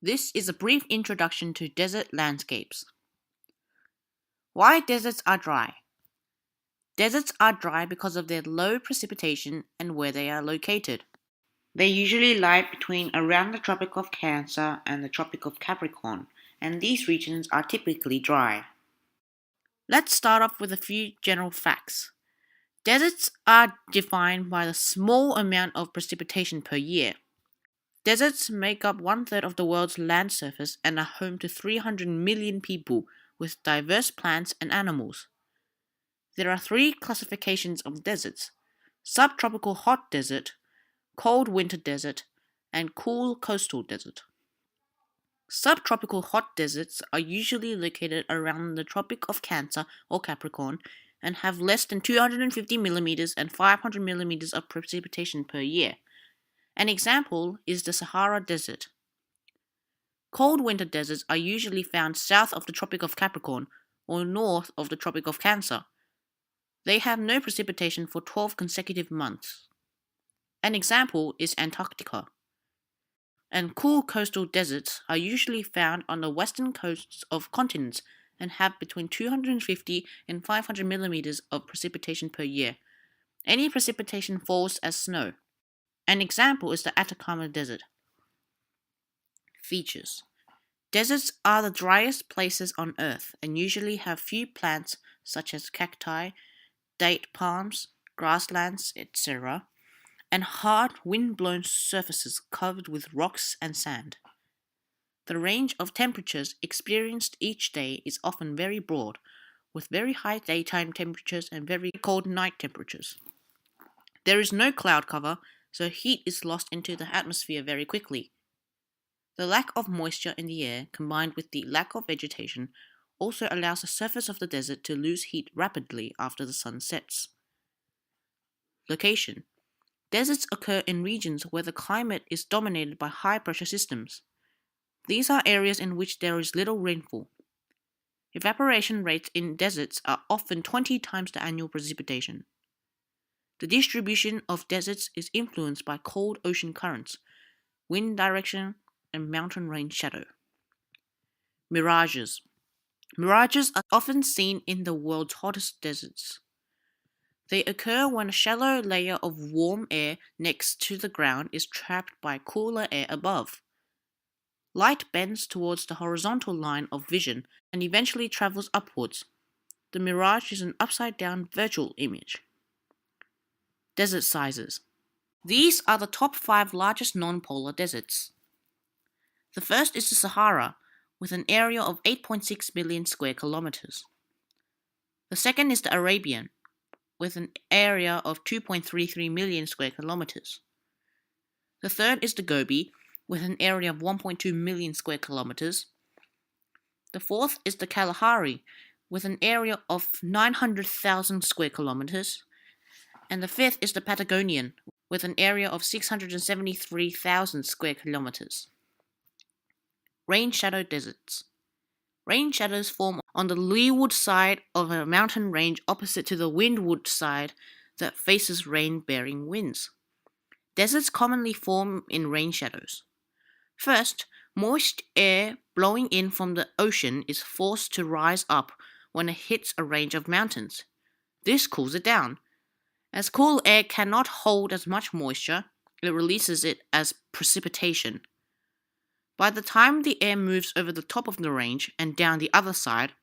This is a brief introduction to desert landscapes. Why deserts are dry? Deserts are dry because of their low precipitation and where they are located. They usually lie between around the Tropic of Cancer and the Tropic of Capricorn, and these regions are typically dry. Let's start off with a few general facts. Deserts are defined by the small amount of precipitation per year. Deserts make up 1/3 of the world's land surface and are home to 300 million people with diverse plants and animals. There are 3 classifications of deserts: subtropical hot desert, cold winter desert, and cool coastal desert. Subtropical hot deserts are usually located around the Tropic of Cancer or Capricorn and have less than 250 millimeters and 500 millimeters of precipitation per year. An example is the Sahara Desert. Cold winter deserts are usually found south of the Tropic of Capricorn or north of the Tropic of Cancer. They have no precipitation for 12 consecutive months. An example is Antarctica. And cool coastal deserts are usually found on the western coasts of continents and have between 250 and 500 millimeters of precipitation per year. Any precipitation falls as snow. An example is the Atacama Desert. Features: deserts are the driest places on Earth and usually have few plants such as cacti, date palms, grasslands, etc., and hard, wind-blown surfaces covered with rocks and sand. The range of temperatures experienced each day is often very broad, with very high daytime temperatures and very cold night temperatures. There is no cloud cover, so heat is lost into the atmosphere very quickly. The lack of moisture in the air, combined with the lack of vegetation, also allows the surface of the desert to lose heat rapidly after the sun sets. Location: deserts occur in regions where the climate is dominated by high-pressure systems. These are areas in which there is little rainfall. Evaporation rates in deserts are often 20 times the annual precipitation. The distribution of deserts is influenced by cold ocean currents, wind direction, and mountain range shadow. Mirages. Mirages are often seen in the world's hottest deserts. They occur when a shallow layer of warm air next to the ground is trapped by cooler air above. Light bends towards the horizontal line of vision and eventually travels upwards. The mirage is an upside-down virtual image. Desert sizes. These are the top 5 largest non-polar deserts. The first is the Sahara, with an area of 8.6 million square kilometers. The second is the Arabian, with an area of 2.33 million square kilometers. The third is the Gobi, with an area of 1.2 million square kilometers. The fourth is the Kalahari, with an area of 900,000 square kilometers. And the fifth is the Patagonian, with an area of 673,000 square kilometers. Rain shadow deserts. Rain shadows form on the leeward side of a mountain range opposite to the windward side that faces rain-bearing winds. Deserts commonly form in rain shadows. First, moist air blowing in from the ocean is forced to rise up when it hits a range of mountains. This cools it down. As cool air cannot hold as much moisture, it releases it as precipitation. By the time the air moves over the top of the range and down the other side,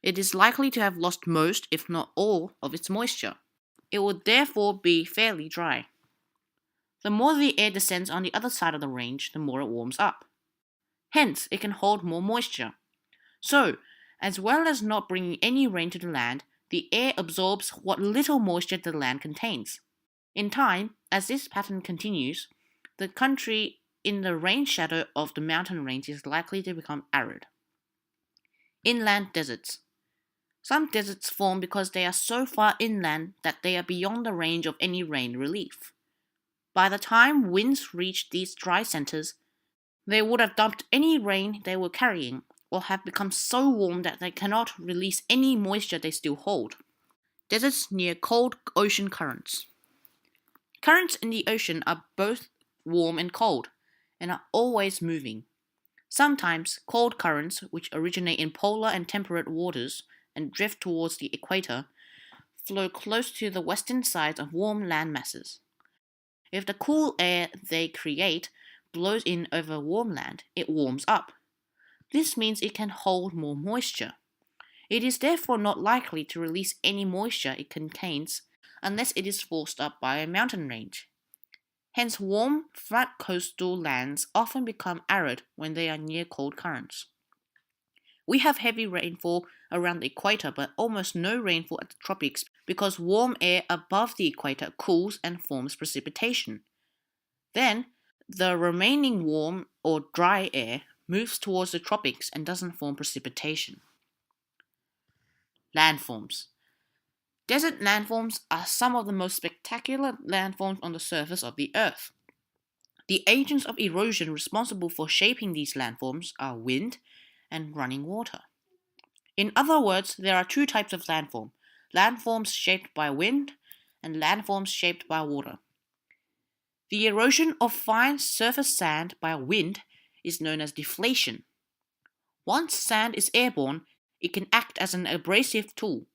it is likely to have lost most, if not all, of its moisture. It would therefore be fairly dry. The more the air descends on the other side of the range, the more it warms up. Hence, it can hold more moisture. So, as well as not bringing any rain to the land, the air absorbs what little moisture the land contains. In time, as this pattern continues, the country in the rain shadow of the mountain range is likely to become arid. Inland deserts. Some deserts form because they are so far inland that they are beyond the range of any rain relief. By the time winds reach these dry centers, they would have dumped any rain they were carrying, or have become so warm that they cannot release any moisture they still hold. Deserts near cold ocean currents. Currents in the ocean are both warm and cold, and are always moving. Sometimes cold currents, which originate in polar and temperate waters and drift towards the equator, flow close to the western sides of warm land masses. If the cool air they create blows in over warm land, it warms up. This means it can hold more moisture. It is therefore not likely to release any moisture it contains unless it is forced up by a mountain range. Hence, warm, flat coastal lands often become arid when they are near cold currents. We have heavy rainfall around the equator but almost no rainfall at the tropics because warm air above the equator cools and forms precipitation. Then, the remaining warm or dry air moves towards the tropics and doesn't form precipitation. Landforms. Desert landforms are some of the most spectacular landforms on the surface of the Earth. The agents of erosion responsible for shaping these landforms are wind and running water. In other words, there are two types of landform: landforms shaped by wind and landforms shaped by water. The erosion of fine surface sand by wind is known as deflation. Once sand is airborne, it can act as an abrasive tool,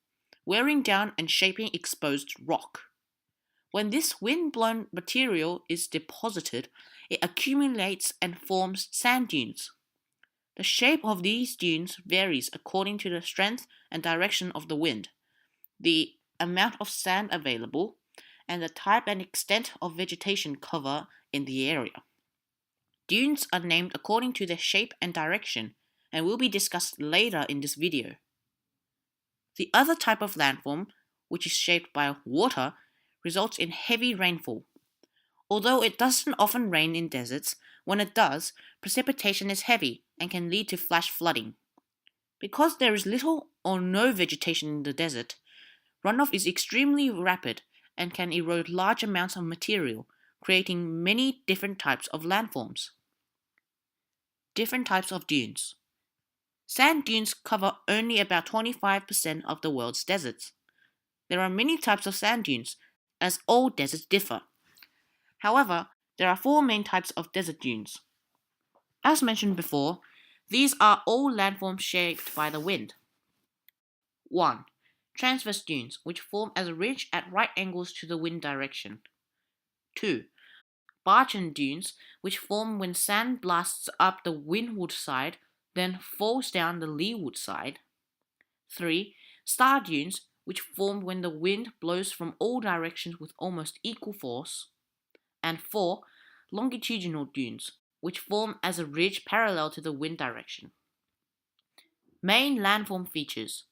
wearing down and shaping exposed rock. When this wind-blown material is deposited, it accumulates and forms sand dunes. The shape of these dunes varies according to the strength and direction of the wind, the amount of sand available, and the type and extent of vegetation cover in the area. Dunes are named according to their shape and direction, and will be discussed later in this video. The other type of landform, which is shaped by water, results in heavy rainfall. Although it doesn't often rain in deserts, when it does, precipitation is heavy and can lead to flash flooding. Because there is little or no vegetation in the desert, runoff is extremely rapid and can erode large amounts of material, creating many different types of landforms. Different types of dunes. Sand dunes cover only about 25% of the world's deserts. There are many types of sand dunes, as all deserts differ. However, there are four main types of desert dunes. As mentioned before, these are all landforms shaped by the wind. 1. Transverse dunes, which form as a ridge at right angles to the wind direction. 2. Barchan dunes, which form when sand blasts up the windward side, then falls down the leeward side. 3. Star dunes, which form when the wind blows from all directions with almost equal force. And 4. Longitudinal dunes, which form as a ridge parallel to the wind direction. Main landform features.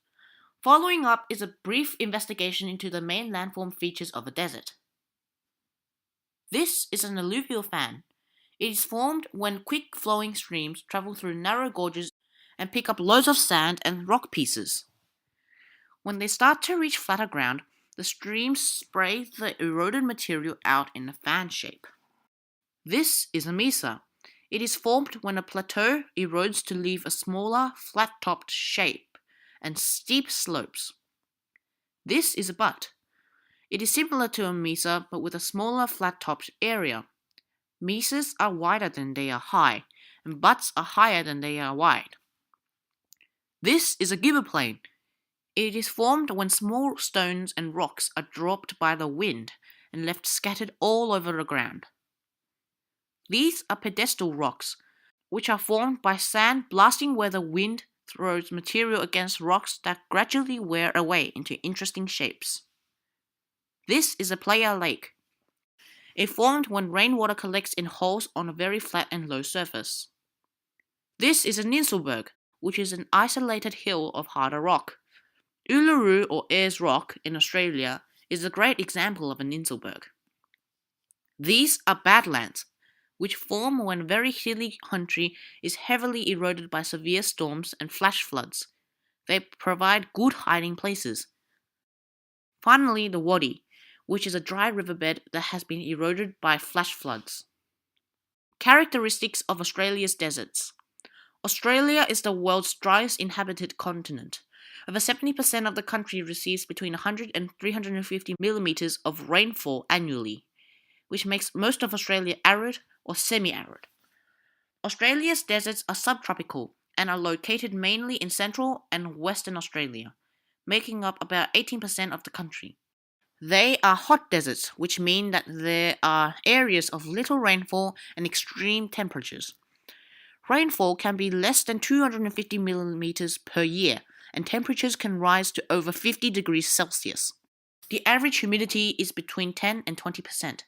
Following up is a brief investigation into the main landform features of a desert. This is an alluvial fan. It is formed when quick-flowing streams travel through narrow gorges and pick up loads of sand and rock pieces. When they start to reach flatter ground, the streams spray the eroded material out in a fan shape. This is a mesa. It is formed when a plateau erodes to leave a smaller, flat-topped shape and steep slopes. This is a butte. It is similar to a mesa but with a smaller, flat-topped area. Mesas are wider than they are high, and buttes are higher than they are wide. This is a Gibber plain. It is formed when small stones and rocks are dropped by the wind and left scattered all over the ground. These are pedestal rocks, which are formed by sand blasting where the wind throws material against rocks that gradually wear away into interesting shapes. This is a Playa lake. It formed when rainwater collects in holes on a very flat and low surface. This is an Inselberg, which is an isolated hill of harder rock. Uluru, or Ayers Rock, in Australia, is a great example of an Inselberg. These are Badlands, which form when very hilly country is heavily eroded by severe storms and flash floods. They provide good hiding places. Finally, the Wadi, which is a dry riverbed that has been eroded by flash floods. Characteristics of Australia's deserts. Australia is the world's driest inhabited continent. Over 70% of the country receives between 100 and 350 millimeters of rainfall annually, which makes most of Australia arid or semi-arid. Australia's deserts are subtropical and are located mainly in central and western Australia, making up about 18% of the country. They are hot deserts, which mean that there are areas of little rainfall and extreme temperatures. Rainfall can be less than 250 millimeters per year, and temperatures can rise to over 50 degrees Celsius. The average humidity is between 10 and 20%.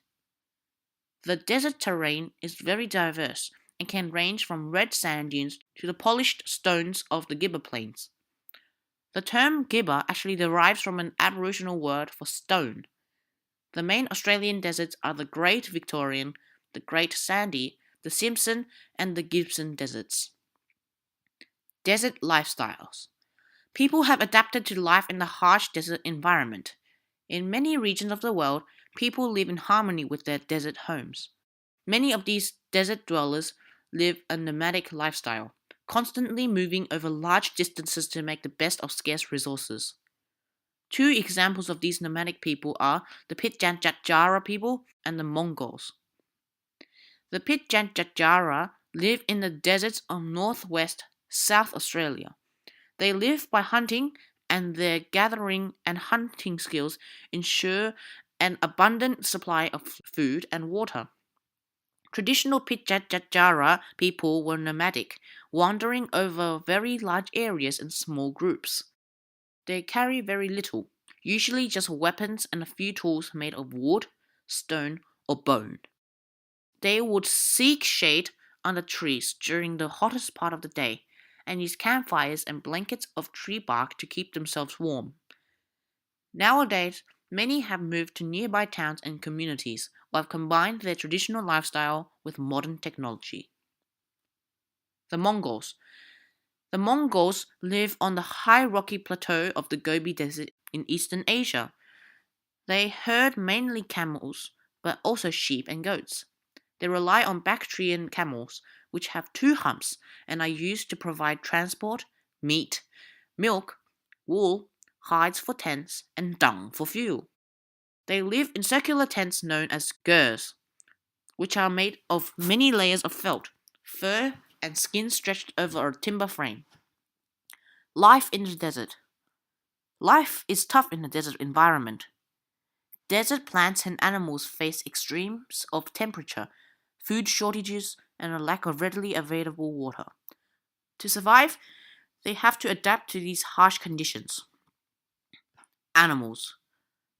The desert terrain is very diverse and can range from red sand dunes to the polished stones of the Gibber plains. The term Gibber actually derives from an Aboriginal word for stone. The main Australian deserts are the Great Victorian, the Great Sandy, the Simpson, and the Gibson deserts. Desert lifestyles. People have adapted to life in the harsh desert environment. In many regions of the world, people live in harmony with their desert homes. Many of these desert dwellers live a nomadic lifestyle, constantly moving over large distances to make the best of scarce resources. Two examples of these nomadic people are the Pitjantjatjara people and the Mongols. The Pitjantjatjara live in the deserts of northwest South Australia. They live by hunting, and their gathering and hunting skills ensure an abundant supply of food and water. Traditional Pitjantjatjara people were nomadic, wandering over very large areas in small groups. They carry very little, usually just weapons and a few tools made of wood, stone, or bone. They would seek shade under trees during the hottest part of the day and use campfires and blankets of tree bark to keep themselves warm. Nowadays, many have moved to nearby towns and communities or have combined their traditional lifestyle with modern technology. The Mongols. The Mongols live on the high rocky plateau of the Gobi Desert in Eastern Asia. They herd mainly camels, but also sheep and goats. They rely on Bactrian camels, which have two humps and are used to provide transport, meat, milk, wool, hides for tents, and dung for fuel. They live in circular tents known as gers, which are made of many layers of felt, fur, and skin stretched over a timber frame. Life in the desert. Life is tough in the desert environment. Desert plants and animals face extremes of temperature, food shortages, and a lack of readily available water. To survive, they have to adapt to these harsh conditions. Animals.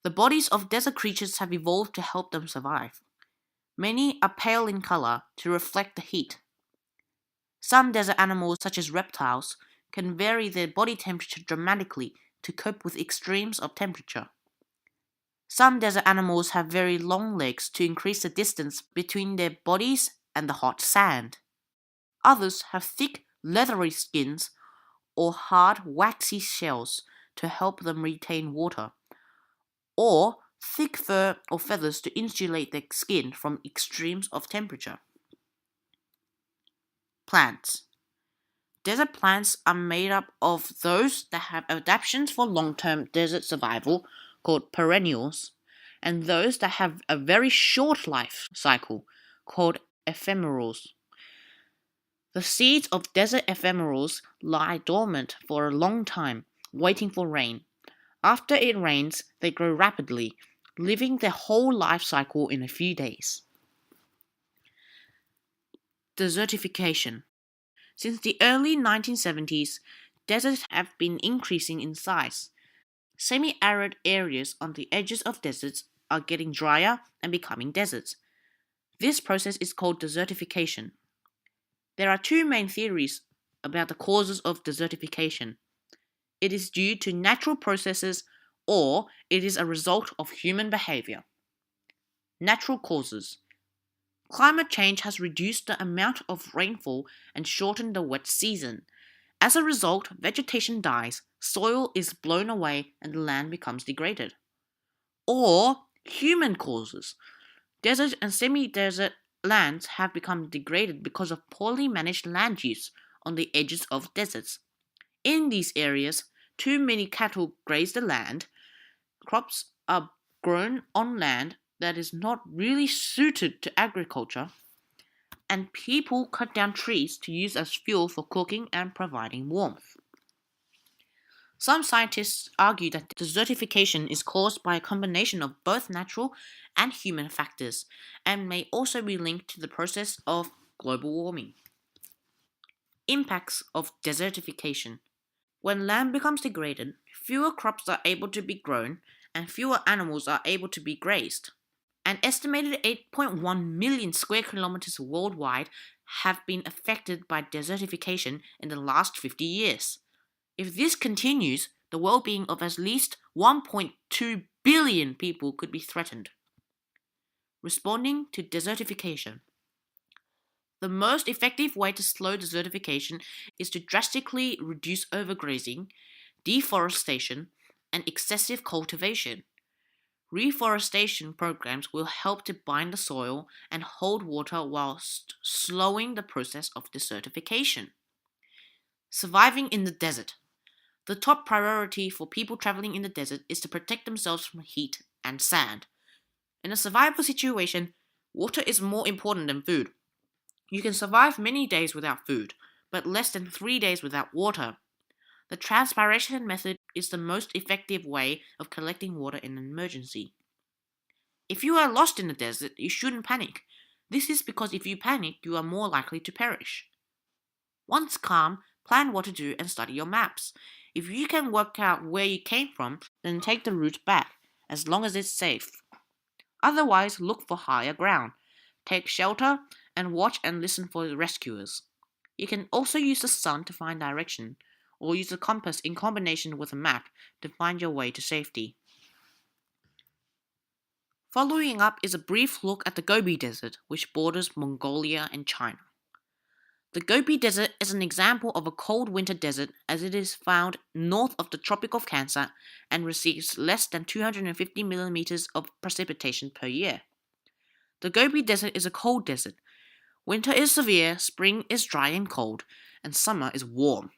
The bodies of desert creatures have evolved to help them survive. Many are pale in color to reflect the heat. Some desert animals, such as reptiles, can vary their body temperature dramatically to cope with extremes of temperature. Some desert animals have very long legs to increase the distance between their bodies and the hot sand. Others have thick, leathery skins or hard, waxy shells to help them retain water, or thick fur or feathers to insulate their skin from extremes of temperature. Plants. Desert plants are made up of those that have adaptations for long-term desert survival, called perennials, and those that have a very short life cycle, called ephemerals. The seeds of desert ephemerals lie dormant for a long time, waiting for rain. After it rains, they grow rapidly, living their whole life cycle in a few days. Desertification. Since the early 1970s, deserts have been increasing in size. Semi-arid areas on the edges of deserts are getting drier and becoming deserts. This process is called desertification. There are two main theories about the causes of desertification. It is due to natural processes or it is a result of human behavior. Natural causes. Climate change has reduced the amount of rainfall and shortened the wet season. As a result, vegetation dies, soil is blown away, and the land becomes degraded. Or human causes. Desert and semi-desert lands have become degraded because of poorly managed land use on the edges of deserts. In these areas, too many cattle graze the land. Crops are grown on land that is not really suited to agriculture. and people cut down trees to use as fuel for cooking and providing warmth. Some scientists argue that desertification is caused by a combination of both natural and human factors and may also be linked to the process of global warming. Impacts of desertification. When land becomes degraded, fewer crops are able to be grown and fewer animals are able to be grazed. An estimated 8.1 million square kilometers worldwide have been affected by desertification in the last 50 years. If this continues, the well-being of at least 1.2 billion people could be threatened. Responding to desertification. The most effective way to slow desertification is to drastically reduce overgrazing, deforestation, and excessive cultivation. Reforestation programs will help to bind the soil and hold water whilst slowing the process of desertification. Surviving in the desert. The top priority for people traveling in the desert is to protect themselves from heat and sand. In a survival situation, water is more important than food. You can survive many days without food, but less than 3 days without water. The transpiration method is the most effective way of collecting water in an emergency. If you are lost in the desert, you shouldn't panic. This is because if you panic, you are more likely to perish. Once calm, plan what to do and study your maps. If you can work out where you came from, then take the route back, as long as it's safe. Otherwise, look for higher ground. Take shelter and watch and listen for the rescuers. You can also use the sun to find direction, or use a compass in combination with a map to find your way to safety. Following up is a brief look at the Gobi Desert, which borders Mongolia and China. The Gobi Desert is an example of a cold winter desert as it is found north of the Tropic of Cancer and receives less than 250 millimeters of precipitation per year. The Gobi Desert is a cold desert. Winter is severe, spring is dry and cold, and summer is warm.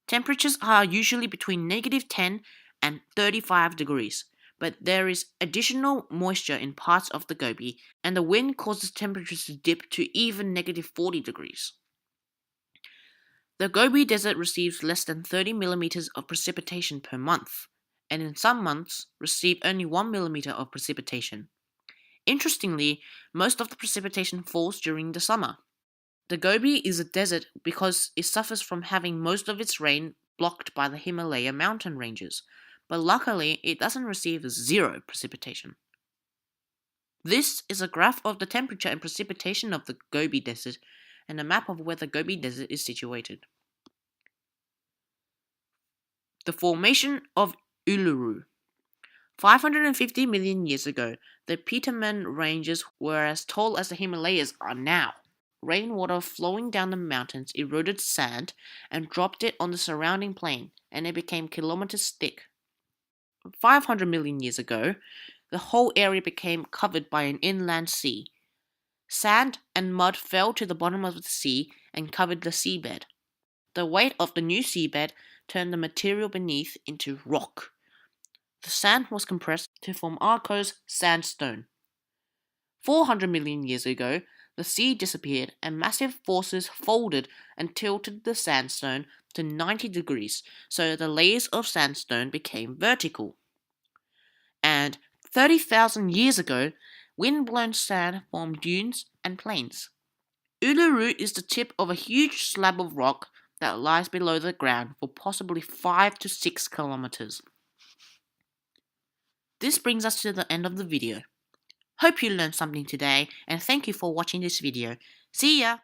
Temperatures are usually between -10 and 35 degrees, but there is additional moisture in parts of the Gobi, and the wind causes temperatures to dip to even -40 degrees. The Gobi Desert receives less than 30 millimeters of precipitation per month, and in some months receive only 1 millimeter of precipitation. Interestingly, most of the precipitation falls during the summer. The Gobi is a desert because it suffers from having most of its rain blocked by the Himalaya mountain ranges, but luckily it doesn't receive zero precipitation. This is a graph of the temperature and precipitation of the Gobi Desert and a map of where the Gobi Desert is situated. The formation of Uluru. 550 million years ago, the Pitjantjatjara ranges were as tall as the Himalayas are now. Rainwater flowing down the mountains eroded sand and dropped it on the surrounding plain, and it became kilometers thick. 500 million years ago, the whole area became covered by an inland sea. Sand and mud fell to the bottom of the sea and covered the seabed. The weight of the new seabed turned the material beneath into rock. The sand was compressed to form Arco's sandstone. 400 million years ago, the sea disappeared and massive forces folded and tilted the sandstone to 90 degrees, so the layers of sandstone became vertical. And 30,000 years ago, wind-blown sand formed dunes and plains. Uluru is the tip of a huge slab of rock that lies below the ground for possibly 5 to 6 kilometers. This brings us to the end of the video. Hope you learned something today, and thank you for watching this video. See ya!